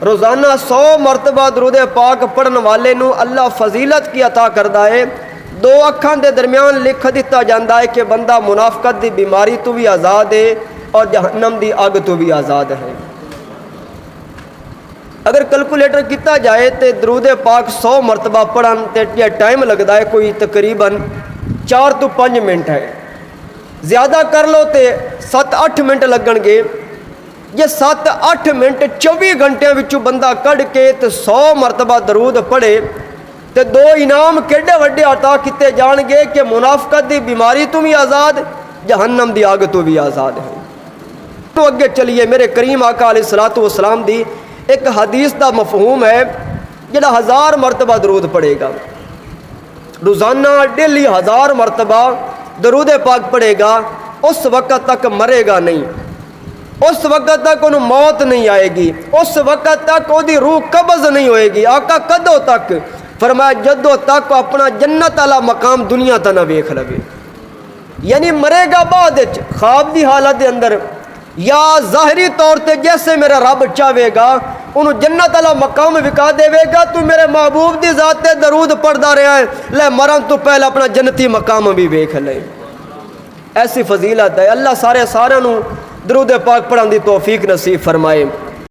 روزانہ 100 مرتبہ درود پاک پڑھن والے نو اللہ فضیلت کی عطا کردا ہے، 2 اکھاں دے درمیان لکھ دتا جاندا ہے کہ بندہ منافقت دی بیماری تو بھی آزاد ہے اور جہنم دی اگ تو بھی آزاد ہے۔ اگر کیلکولیٹر کیتا جائے تے درود پاک 100 مرتبہ پڑھن تے ٹائم لگدا ہے کوئی تقریباً 4 تو 5 منٹ ہے، زیادہ کر لو تے 7-8 منٹ لگن گے۔ یہ 7-8 منٹ 24 گھنٹے وچوں بندہ کڈ کے تے 100 مرتبہ درود پڑھے تے 2 انعام کیڈے وڈے عطا کیتے جان گے کہ منافقت دی بیماری تو بھی آزاد، جہنم دی آگ تو بھی آزاد ہے۔ تو اگے چلیے، میرے کریم آقا علیہ الصلوۃ والسلام دی ایک حدیث دا مفہوم ہے، جڑا 1000 مرتبہ درود پڑھے گا، روزانہ ڈیلی 1000 مرتبہ درود پاک پڑھے گا، اس وقت تک مرے گا نہیں، اس وقت تک انہوں موت نہیں آئے گی، اس وقت تک وہ دی روح قبض نہیں ہوئے گی۔ آقا کدوں تک؟ فرمایا جدوں تک اپنا جنت والا مقام دنیا تا نہ ویکھ لوے، یعنی مرے گا بعد خواب دی حالت دے اندر یا ظاہری طور تے جیسے میرا رب چاہے گا انہوں جنت والا مقام وکا دے گا، تو میرے محبوب دی ذات تے درود پڑھدا رہا ہے، لے مرن تو پہلے اپنا جنتی مقام بھی ویکھ لے۔ ایسی فضیلت ہے، اللہ سارے نوں درود پاک پڑھن دی توفیق نصیب فرمائے۔